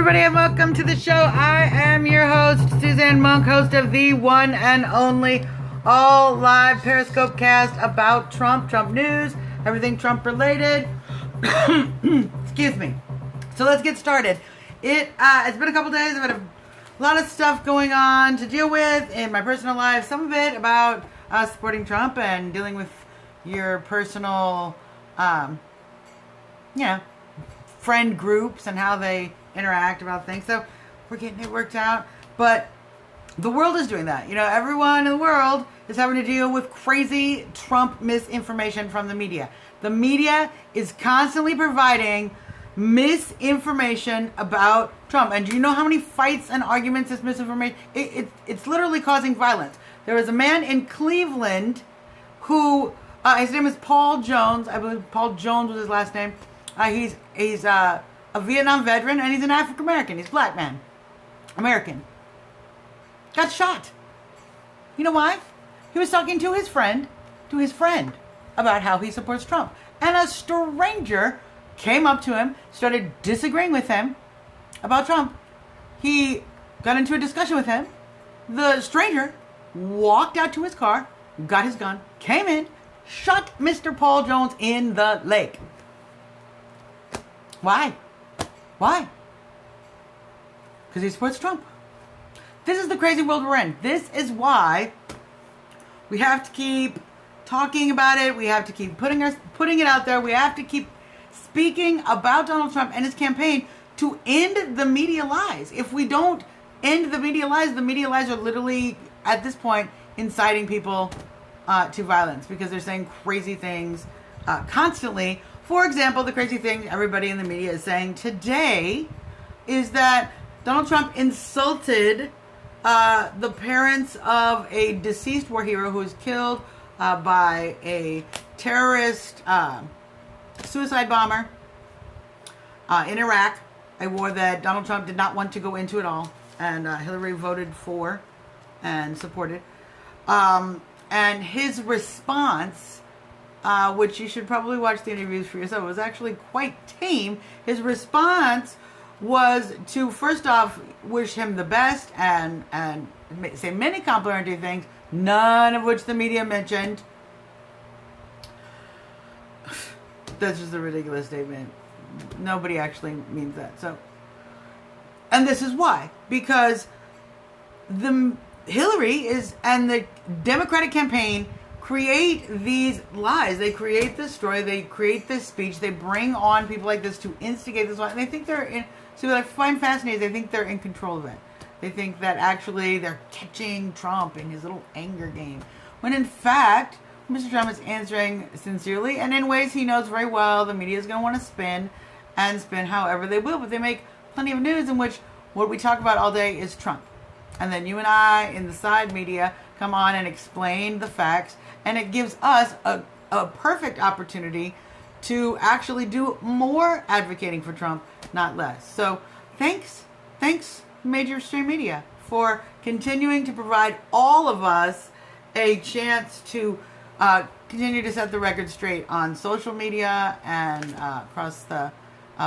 everybody, and welcome to the show. I am your host, Suzanne Monk, host of the one and only all live Periscope cast about Trump news, everything Trump related. Excuse me. So let's get started. It's been a couple days. I've had a lot of stuff going on to deal with in my personal life. Some of it about supporting Trump and dealing with your personal, friend groups and how they interact about things. So we're getting it worked out. But the world is doing that. Everyone in the world is having to deal with crazy Trump misinformation from the media. The media is constantly providing misinformation about Trump. And do you know how many fights and arguments this misinformation... It's literally causing violence. There was a man in Cleveland who... his name is Paul Jones. I believe Paul Jones was his last name. He's a Vietnam veteran, and he's an African American. He's a black man. American. Got shot. You know why? He was talking to his friend, about how he supports Trump. And a stranger came up to him, started disagreeing with him about Trump. He got into a discussion with him. The stranger walked out to his car, got his gun, came in, shot Mr. Paul Jones in the leg. Why? Because he supports Trump. This is the crazy world we're in. This is why we have to keep talking about it. We have to keep putting it out there. We have to keep speaking about Donald Trump and his campaign to end the media lies. If we don't end the media lies are literally, at this point, inciting people to violence because they're saying crazy things constantly. For example, the crazy thing everybody in the media is saying today is that Donald Trump insulted the parents of a deceased war hero who was killed by a terrorist suicide bomber in Iraq, a war that Donald Trump did not want to go into at all, and Hillary voted for and supported. And his response, which you should probably watch the interviews for yourself, it was actually quite tame. His response was to, first off, wish him the best and say many complimentary things, none of which the media mentioned. That's just a ridiculous statement. Nobody actually means that. So, and this is why. Because Hillary and the Democratic campaign create these lies. They create this story. They create this speech. They bring on people like this to instigate this lie. And they think they're in... So what I find fascinating, they think they're in control of it. They think that actually they're catching Trump in his little anger game. When in fact, Mr. Trump is answering sincerely and in ways he knows very well the media is going to want to spin however they will. But they make plenty of news in which what we talk about all day is Trump. And then you and I in the side media come on and explain the facts. And it gives us a perfect opportunity to actually do more advocating for Trump, not less. So thanks major stream media for continuing to provide all of us a chance to continue to set the record straight on social media and across the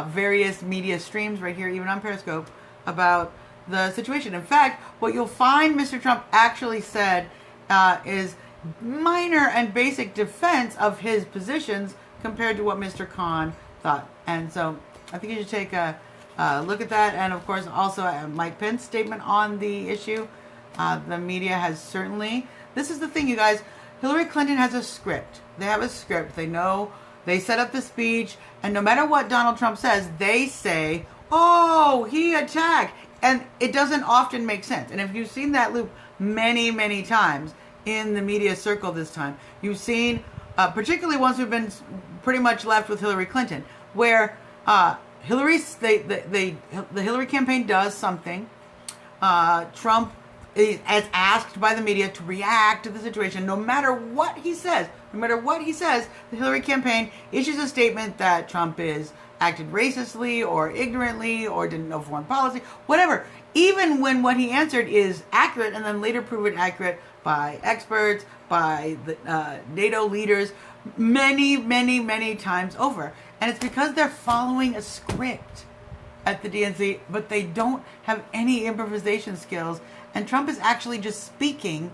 various media streams right here, even on Periscope, about the situation. In fact, what you'll find Mr. Trump actually said is minor and basic defense of his positions compared to what Mr. Khan thought. And so I think you should take a look at that. And of course, also Mike Pence's statement on the issue. The media has certainly... This is the thing, you guys. Hillary Clinton has a script. They have a script. They know. They set up the speech. And no matter what Donald Trump says, they say, oh, he attacked. And it doesn't often make sense. And if you've seen that loop many, many times in the media circle this time, you've seen, particularly once we've been pretty much left with Hillary Clinton, where the Hillary campaign does something. Trump is asked by the media to react to the situation. No matter what he says, the Hillary campaign issues a statement that Trump is acted racistly or ignorantly or didn't know foreign policy, whatever. Even when what he answered is accurate and then later proven accurate by experts, by the NATO leaders, many, many, many times over. And it's because they're following a script. at the DNC, but they don't have any improvisation skills. And Trump is actually just speaking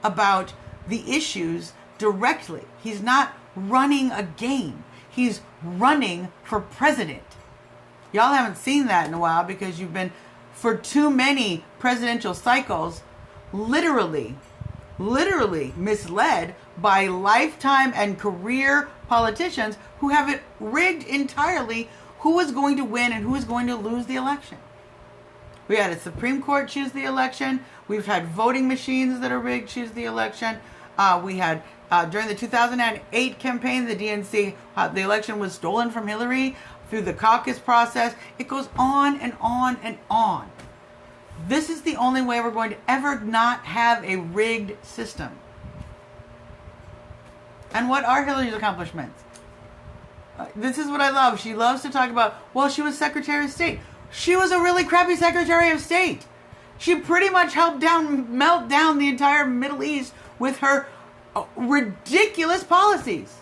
about the issues directly. He's not running a game. He's running for president. Y'all haven't seen that in a while because you've been, for too many presidential cycles, literally misled by lifetime and career politicians who have it rigged entirely who is going to win and who is going to lose the election. We had a Supreme Court choose the election. We've had voting machines that are rigged choose the election. We had, during the 2008 campaign, the DNC, the election was stolen from Hillary through the caucus process. It goes on and on and on. This is the only way we're going to ever not have a rigged system. And what are Hillary's accomplishments? This is what I love. She loves to talk about, well, she was Secretary of State. She was a really crappy Secretary of State. She pretty much helped melt down the entire Middle East with her ridiculous policies.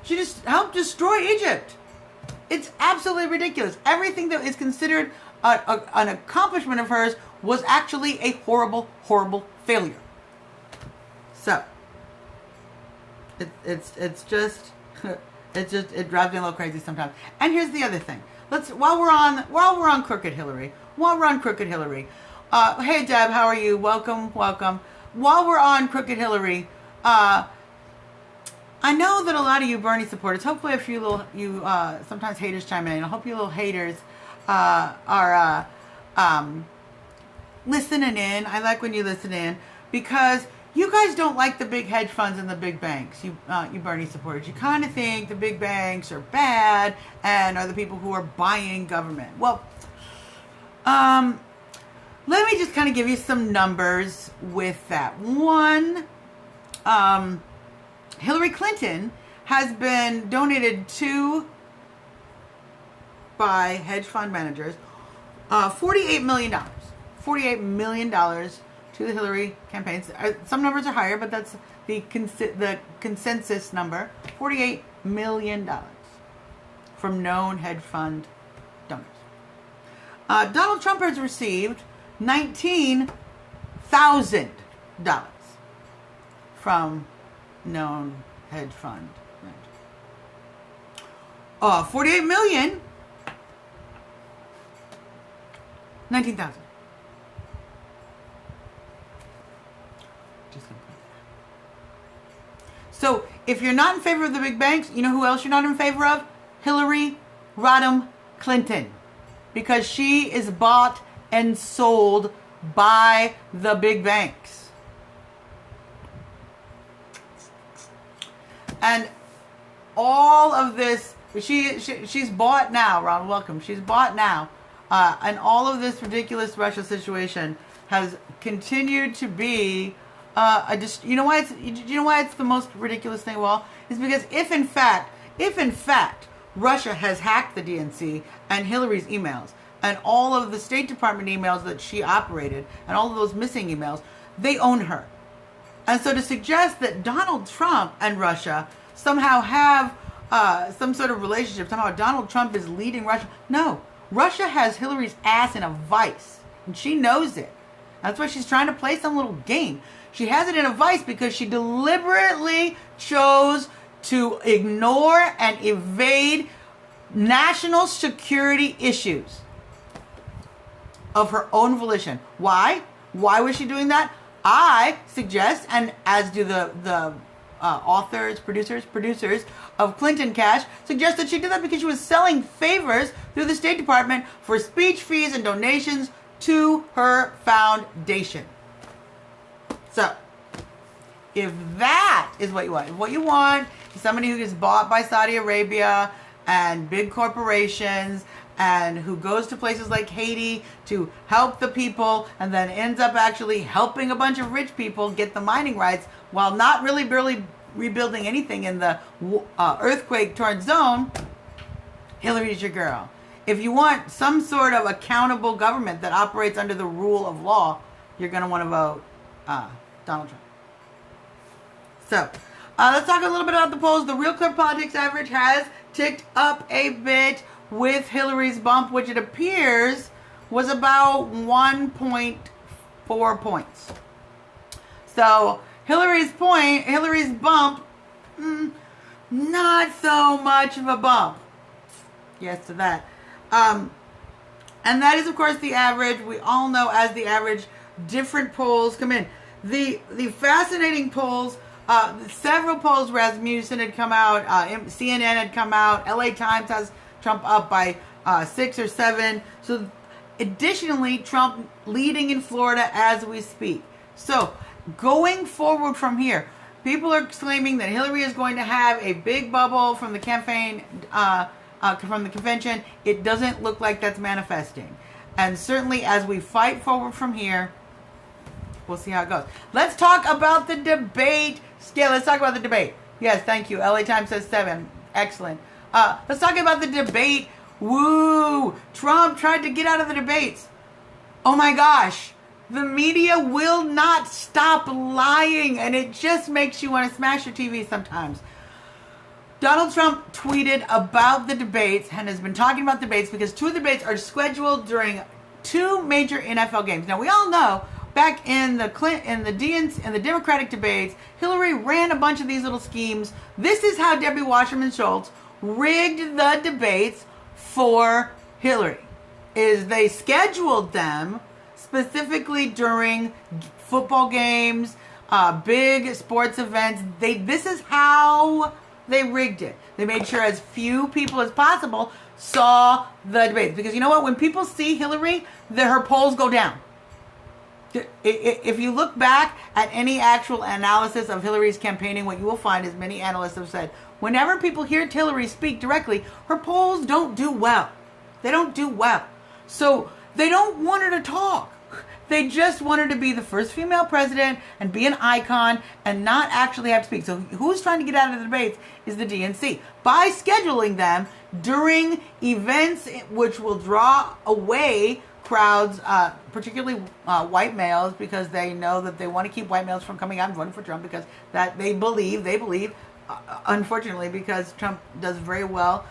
She just helped destroy Egypt. It's absolutely ridiculous. Everything that is considered an accomplishment of hers was actually a horrible, horrible failure. So, it drives me a little crazy sometimes. And here's the other thing. While we're on Crooked Hillary. Hey Deb, how are you? Welcome. While we're on Crooked Hillary, I know that a lot of you Bernie supporters, hopefully a few little sometimes haters chime in. I hope you little haters are listening in. I like when you listen in because you guys don't like the big hedge funds and the big banks. You Bernie supporters, you kind of think the big banks are bad and are the people who are buying government. Well, let me just kind of give you some numbers with that. One, Hillary Clinton has been donated to by hedge fund managers $48 million. $48 million to the Hillary campaigns. Some numbers are higher, but that's the consensus number. $48 million from known hedge fund donors. Donald Trump has received $19,000 from known hedge fund managers. 48 million, 19,000. So, if you're not in favor of the big banks, you know who else you're not in favor of? Hillary Rodham Clinton. Because she is bought and sold by the big banks. And all of this, she's bought now, Ron, welcome. She's bought now. And all of this ridiculous Russia situation has continued to be you know why it's the most ridiculous thing of all? Is because if in fact Russia has hacked the DNC and Hillary's emails and all of the State Department emails that she operated and all of those missing emails, they own her. And so to suggest that Donald Trump and Russia somehow have some sort of relationship, somehow Donald Trump is leading Russia. No, Russia has Hillary's ass in a vice, and she knows it. That's why she's trying to play some little game. She has it in a vice because she deliberately chose to ignore and evade national security issues of her own volition. Why was she doing that? I suggest, and as do the authors, producers of Clinton Cash, suggest that she did that because she was selling favors through the State Department for speech fees and donations to her foundation. So, if that is what you want is somebody who gets bought by Saudi Arabia and big corporations and who goes to places like Haiti to help the people and then ends up actually helping a bunch of rich people get the mining rights while not really rebuilding anything in the earthquake-torn zone, Hillary's your girl. If you want some sort of accountable government that operates under the rule of law, you're going to want to vote Donald Trump. So, let's talk a little bit about the polls. The Real Clear Politics average has ticked up a bit. with Hillary's bump, which it appears was about 1.4 points. So Hillary's bump, not so much of a bump. Yes to that. And that is, of course, the average. We all know as the average, different polls come in. The fascinating polls, several polls, Rasmussen had come out, CNN had come out, LA Times has Trump up by 6 or 7. So additionally, Trump leading in Florida as we speak. So going forward from here, people are claiming that Hillary is going to have a big bubble from the campaign, from the convention. It doesn't look like that's manifesting. And certainly as we fight forward from here, we'll see how it goes. Let's talk about the debate. Yeah, let's talk about the debate. Yes, thank you. LA Times says 7. Excellent. Let's talk about the debate. Woo! Trump tried to get out of the debates. Oh my gosh. The media will not stop lying, and it just makes you want to smash your TV sometimes. Donald Trump tweeted about the debates and has been talking about debates because 2 debates are scheduled during 2 major NFL games. Now, we all know back in the Democratic debates, Hillary ran a bunch of these little schemes. This is how Debbie Wasserman Schultz rigged the debates for Hillary. Is they scheduled them specifically during football games, big sports events. This is how they rigged it. They made sure as few people as possible saw the debates. Because you know what? When people see Hillary, her polls go down. If you look back at any actual analysis of Hillary's campaigning, what you will find is many analysts have said, whenever people hear Hillary speak directly, her polls don't do well. They don't do well. So they don't want her to talk. They just want her to be the first female president and be an icon and not actually have to speak. So who's trying to get out of the debates is the DNC. By scheduling them during events which will draw away crowds, particularly white males, because they know that they want to keep white males from coming out and voting for Trump because that they believe, unfortunately, because Trump does very well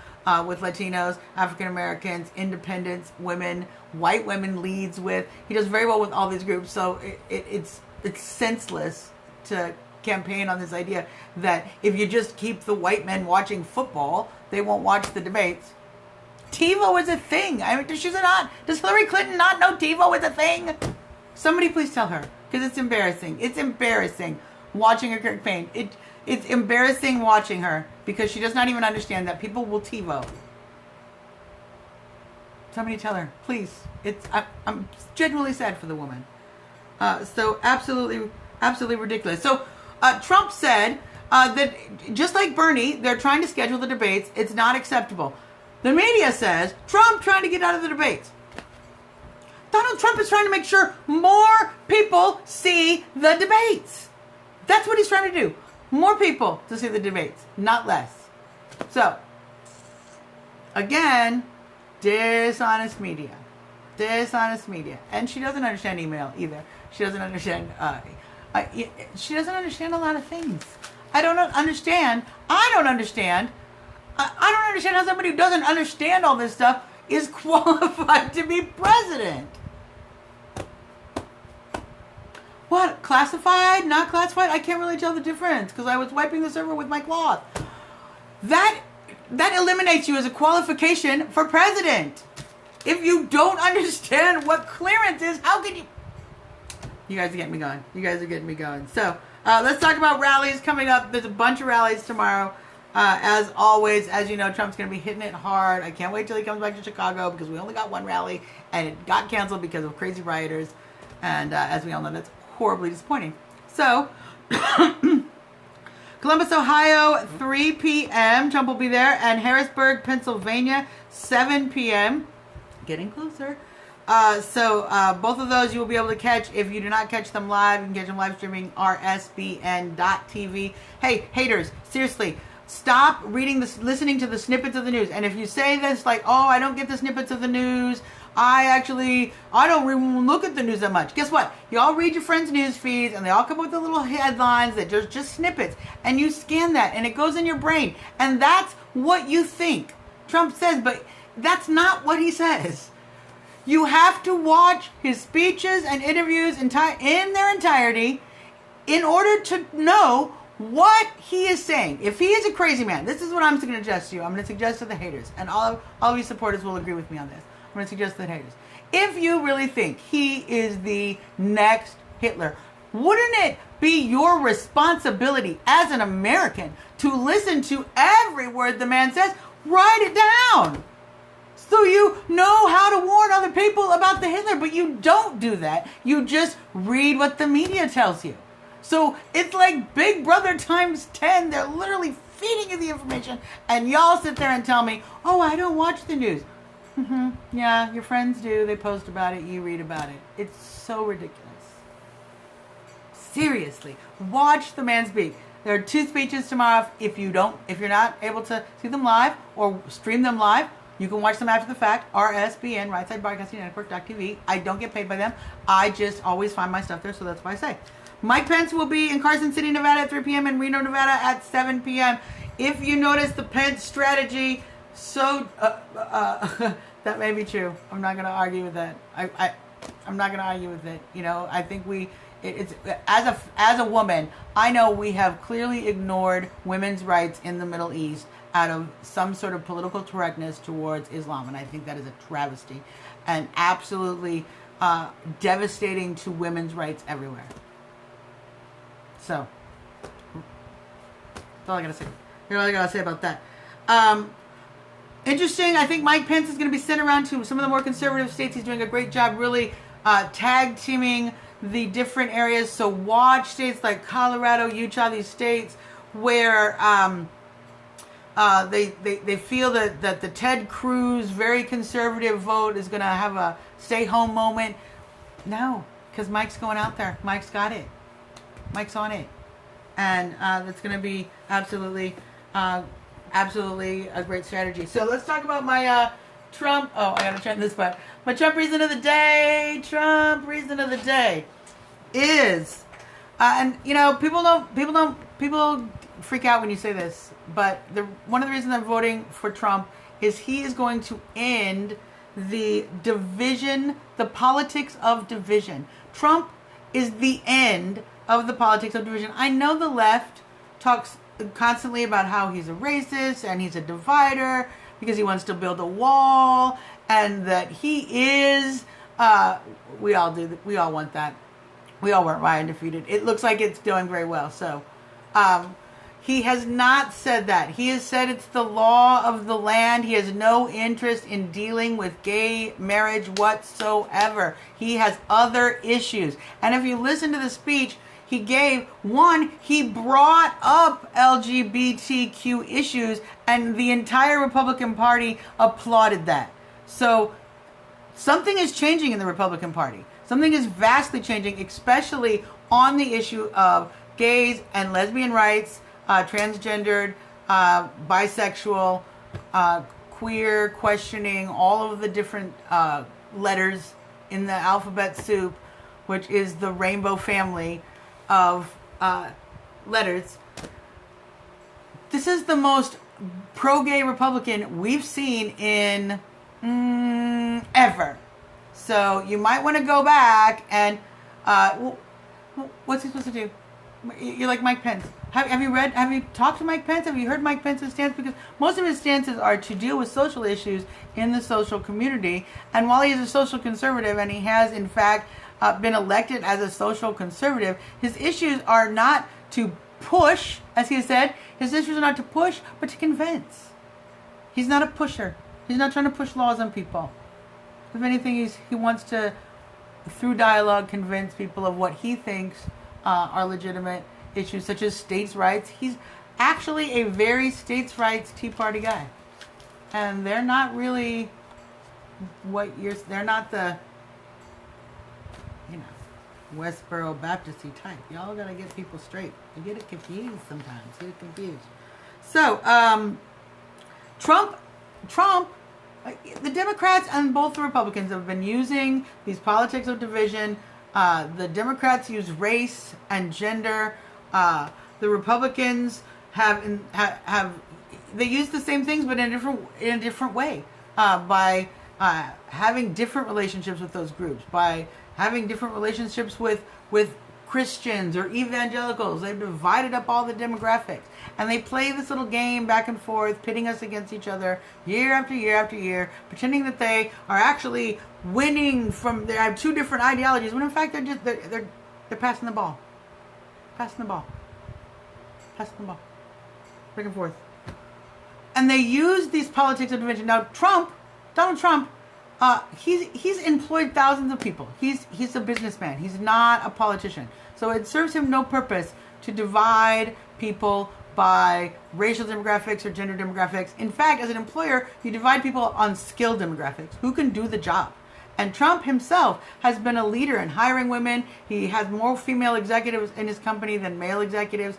with Latinos, African Americans, independents, women, white women leads with. He does very well with all these groups. So it's senseless to campaign on this idea that if you just keep the white men watching football, they won't watch the debates. TiVo is a thing. I mean, does Hillary Clinton not know TiVo is a thing? Somebody please tell her, because it's embarrassing. It's embarrassing watching her campaign. It's embarrassing watching her because she does not even understand that people will TiVo. Somebody tell her, please. I'm genuinely sad for the woman. So absolutely ridiculous. So Trump said that just like Bernie, they're trying to schedule the debates. It's not acceptable. The media says Trump trying to get out of the debates. Donald Trump is trying to make sure more people see the debates. That's what he's trying to do. More people to see the debates, not less. So, again, dishonest media. And she doesn't understand email either. She doesn't understand, she doesn't understand a lot of things. I don't understand how somebody who doesn't understand all this stuff is qualified to be president. What? Classified? Not classified? I can't really tell the difference because I was wiping the server with my cloth. That eliminates you as a qualification for president. If you don't understand what clearance is, how can you... You guys are getting me going. So, let's talk about rallies coming up. There's a bunch of rallies tomorrow. As always, as you know, Trump's going to be hitting it hard. I can't wait till he comes back to Chicago because we only got one rally and it got canceled because of crazy rioters. And as we all know, that's horribly disappointing. So, Columbus, Ohio, 3 p.m. Trump will be there. And Harrisburg, Pennsylvania, 7 p.m. Getting closer. So both of those you will be able to catch. If you do not catch them live, you can catch them live streaming rsbn.tv. Hey, haters, seriously, stop listening to the snippets of the news. And if you say this like, oh, I don't get the snippets of the news, I don't even look at the news that much. Guess what? You all read your friends' news feeds, and they all come up with the little headlines that just snippets. And you scan that, and it goes in your brain. And that's what you think Trump says. But That's not what he says. You have to watch his speeches and interviews in their entirety in order to know what he is saying. If he is a crazy man, this is what I'm going to suggest to you. I'm going to suggest to the haters, and all of you supporters will agree with me on this. I'm going to suggest to the haters. If you really think he is the next Hitler, wouldn't it be your responsibility as an American to listen to every word the man says? Write it down so you know how to warn other people about the Hitler, but you don't do that. You just read what the media tells you. So it's like Big Brother times 10. They're literally feeding you the information, and y'all sit there and tell me, oh, I don't watch the news. Yeah, your friends do. They post about it. You read about it. It's so ridiculous. Seriously, watch the man speak. There are 2 speeches tomorrow. If you're not able to see them live or stream them live, you can watch them after the fact. RSBN, Right Side Broadcasting Network.tv. I don't get paid by them. I just always find my stuff there, so that's why I say. Mike Pence will be in Carson City, Nevada at 3 p.m. and Reno, Nevada at 7 p.m. If you notice the Pence strategy, that may be true. I'm not going to argue with that. I'm not going to argue with it. You know, I think it's as a woman, I know we have clearly ignored women's rights in the Middle East out of some sort of political correctness towards Islam, and I think that is a travesty and absolutely devastating to women's rights everywhere. So, that's all I gotta say. That's all I gotta say about that. Interesting. I think Mike Pence is going to be sent around to some of the more conservative states. He's doing a great job, really tag teaming the different areas. So watch states like Colorado, Utah, these states where they feel that the Ted Cruz very conservative vote is going to have a stay home moment. No, because Mike's going out there. Mike's got it. Mike's on it, and that's going to be absolutely a great strategy. So let's talk about my Trump. Oh, I got to check this part. My Trump reason of the day. Trump reason of the day is, and you know, people freak out when you say this, but one of the reasons I'm voting for Trump is he is going to end the division, the politics of division. Trump is the end of the politics of division. I know the left talks constantly about how he's a racist and he's a divider because he wants to build a wall, and that he is, we all do, we all want that. We all want Ryan defeated. It looks like it's doing very well. So, he has not said that. He has said it's the law of the land. He has no interest in dealing with gay marriage whatsoever. He has other issues. And if you listen to the speech he gave, one, he brought up LGBTQ issues, and the entire Republican Party applauded that. So something is changing in the Republican Party. Something is vastly changing, especially on the issue of gays and lesbian rights, transgendered, bisexual, queer, questioning, all of the different letters in the alphabet soup, which is the rainbow family of letters. This is the most pro-gay Republican we've seen in ever. So you might want to go back and what's he supposed to do? You're like Mike Pence. Have you talked to Mike Pence? Have you heard Mike Pence's stance? Because most of his stances are to deal with social issues in the social community. And while he is a social conservative, and he has in fact been elected as a social conservative, his issues are not to push, as he has said, his issues are not to push, but to convince. He's not a pusher. He's not trying to push laws on people. If anything, he wants to, through dialogue, convince people of what he thinks are legitimate issues, such as states' rights. He's actually a very states' rights Tea Party guy. And they're not really they're not the, Westboro Baptist-y type. Y'all gotta get people straight. You get it confused sometimes. So, Trump, the Democrats and both the Republicans have been using these politics of division. The Democrats use race and gender. The Republicans have they use the same things, but in a different way. by having different relationships with those groups, by having different relationships with Christians or evangelicals. They've divided up all the demographics. And they play this little game back and forth, pitting us against each other year after year after year, pretending that they are actually winning from, they have two different ideologies, when in fact they're passing the ball. Passing the ball. Passing the ball. Back and forth. And they use these politics of division. Now Donald Trump, he's employed thousands of people. He's a businessman. He's not a politician. So it serves him no purpose to divide people by racial demographics or gender demographics. In fact, as an employer, you divide people on skill demographics. Who can do the job? And Trump himself has been a leader in hiring women. He has more female executives in his company than male executives.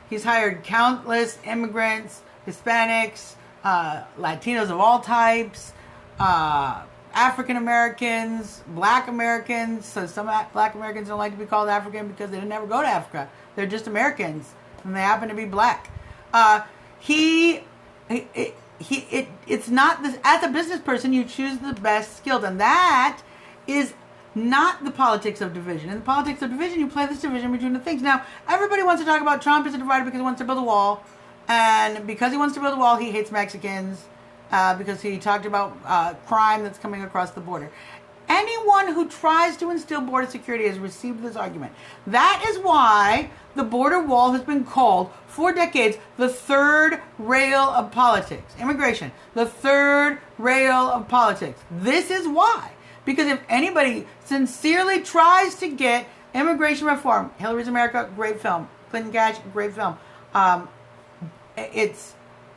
He's hired countless immigrants, Hispanics, Latinos of all types, African Americans, Black Americans. So some Black Americans don't like to be called African because they didn't ever go to Africa. They're just Americans, and they happen to be black. It's not this. As a business person, you choose the best skilled, and that is not the politics of division. In the politics of division, you play this division between the things. Now, everybody wants to talk about Trump as a divider because he wants to build a wall, and because he wants to build a wall, he hates Mexicans. Because he talked about crime that's coming across the border. Anyone who tries to instill border security has received this argument. That is why the border wall has been called, for decades, the third rail of politics. Immigration, the third rail of politics. This is why. Because if anybody sincerely tries to get immigration reform, Hillary's America, great film. Clinton Cash, great film.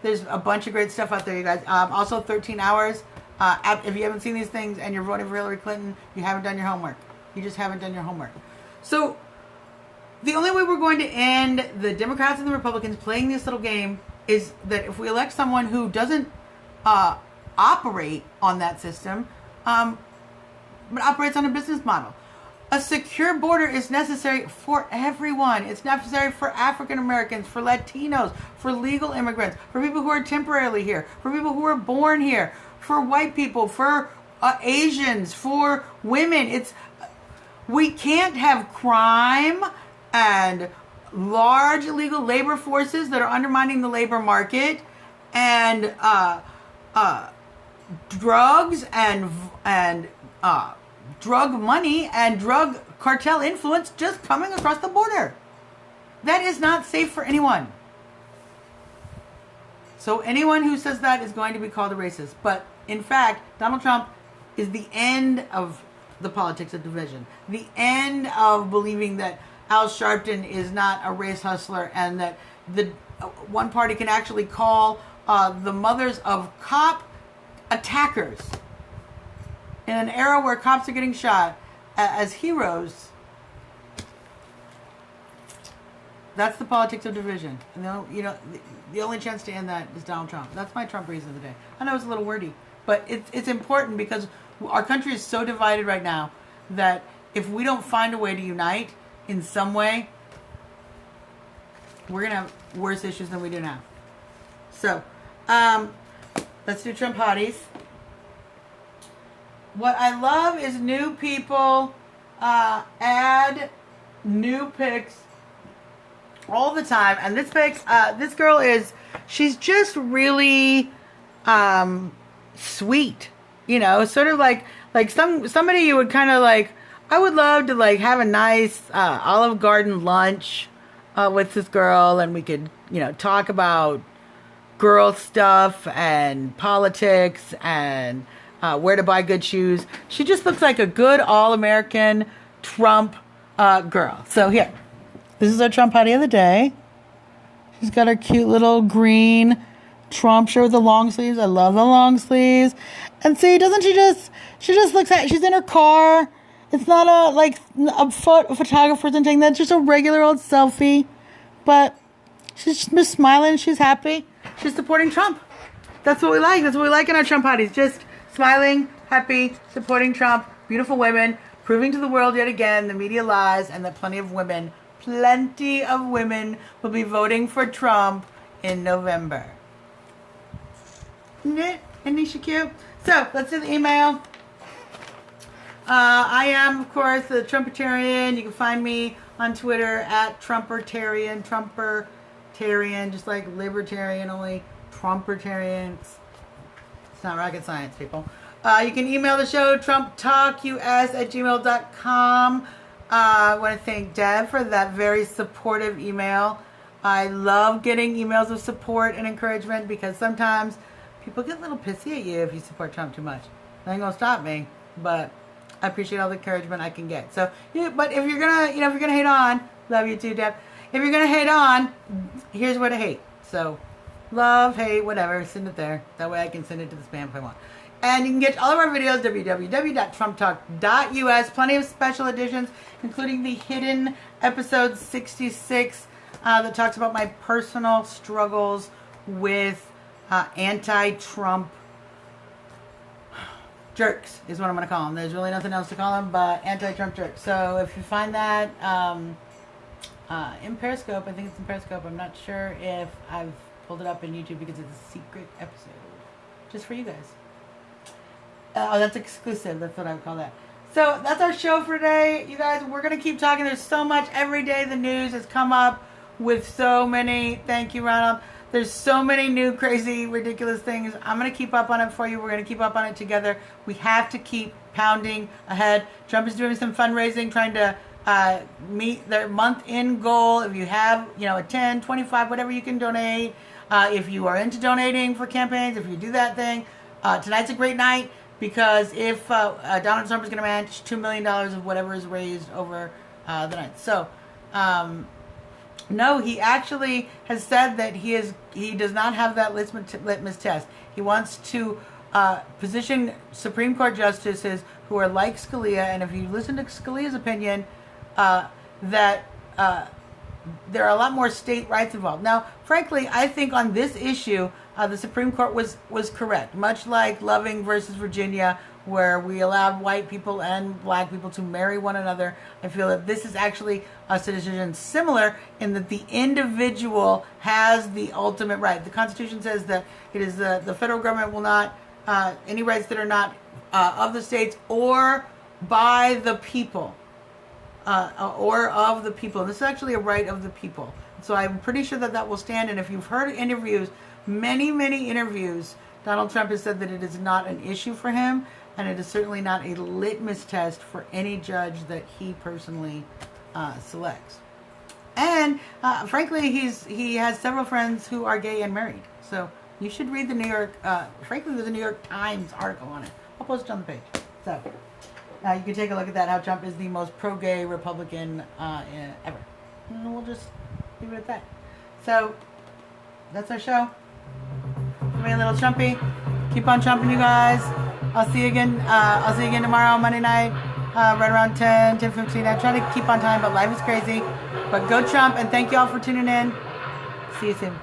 There's a bunch of great stuff out there, you guys. Also, 13 Hours. If you haven't seen these things and you're voting for Hillary Clinton, you haven't done your homework. You just haven't done your homework. So, the only way we're going to end the Democrats and the Republicans playing this little game is that if we elect someone who doesn't operate on that system, but operates on a business model. A secure border is necessary for everyone. It's necessary for African Americans, for Latinos, for legal immigrants, for people who are temporarily here, for people who are born here, for white people, for Asians, for women. We can't have crime and large illegal labor forces that are undermining the labor market, and drugs and drug money and drug cartel influence just coming across the border. That is not safe for anyone. So anyone who says that is going to be called a racist. But in fact, Donald Trump is the end of the politics of division. The end of believing that Al Sharpton is not a race hustler, and that the one party can actually call the mothers of cop attackers in an era where cops are getting shot as heroes. That's the politics of division. And the only chance to end that is Donald Trump. That's my Trump reason of the day. I know it's a little wordy, but it's important because our country is so divided right now that if we don't find a way to unite in some way, we're going to have worse issues than we do now. So, let's do Trump hotties. What I love is new people add new pics all the time. And this girl she's just really sweet. Sort of like somebody you would kind of like, I would love to like have a nice Olive Garden lunch with this girl, and we could, talk about girl stuff and politics and where to buy good shoes. She just looks like a good all-American Trump girl. So here, this is our Trump hottie of the day. She's got her cute little green Trump shirt with the long sleeves. I love the long sleeves. And see, doesn't she just looks like she's in her car. It's not a photographer's and taking that. It's just a regular old selfie. But she's just smiling. She's happy. She's supporting Trump. That's what we like. That's what we like in our Trump hotties. Just smiling, happy, supporting Trump, beautiful women, proving to the world yet again the media lies, and that plenty of women will be voting for Trump in November. Isn't it? Isn't Nisha cute? So, let's do the email. I am, of course, the Trumpertarian. You can find me on Twitter at Trumpertarian. Trumpertarian, just like libertarian, only Trumpertarian. It's not rocket science, people. You can email the show, trumptalkus@gmail.com. I want to thank Deb for that very supportive email. I love getting emails of support and encouragement because sometimes people get a little pissy at you if you support Trump too much. That ain't gonna stop me, but I appreciate all the encouragement I can get. So, yeah, but if you're gonna, if you're gonna hate on, love you too, Deb. If you're gonna hate on, here's where to hate. So, love, hate, whatever, send it there. That way I can send it to the spam if I want. And you can get all of our videos, www.trumptalk.us. Plenty of special editions, including the hidden episode 66 that talks about my personal struggles with anti-Trump jerks, is what I'm going to call them. There's really nothing else to call them but anti-Trump jerks. So if you find that in Periscope, I think it's in Periscope. I'm not sure if I've pulled it up in YouTube because it's a secret episode. Just for you guys. Oh, that's exclusive. That's what I would call that. So that's our show for today. You guys, we're going to keep talking. There's so much every day. The news has come up with so many. Thank you, Ronald. There's so many new, crazy, ridiculous things. I'm going to keep up on it for you. We're going to keep up on it together. We have to keep pounding ahead. Trump is doing some fundraising, trying to meet their month-end goal. If you have, a 10, 25, whatever you can donate. If you are into donating for campaigns, if you do that thing, tonight's a great night. Because if Donald Trump is going to match $2 million of whatever is raised over the night. So, no, he actually has said that he does not have that litmus test. He wants to position Supreme Court justices who are like Scalia. And if you listen to Scalia's opinion, that there are a lot more state rights involved. Now, frankly, I think on this issue, the Supreme Court was correct. Much like Loving versus Virginia, where we allowed white people and black people to marry one another, I feel that this is actually a decision similar in that the individual has the ultimate right. The Constitution says that it is the federal government will not, any rights that are not of the states or by the people. Or of the people. This is actually a right of the people. So I'm pretty sure that will stand. And if you've heard interviews, many interviews, Donald Trump has said that it is not an issue for him, and it is certainly not a litmus test for any judge that he personally selects. And frankly, he has several friends who are gay and married. So you should read the New York. Frankly, there's a New York Times article on it. I'll post it on the page. So. You can take a look at that, how Trump is the most pro-gay Republican ever. And we'll just leave it at that. So, that's our show. Be a little Trumpy. Keep on trumping, you guys. I'll see you again. I'll see you again tomorrow, Monday night, right around 10:15. I try to keep on time, but life is crazy. But go Trump, and thank you all for tuning in. See you soon.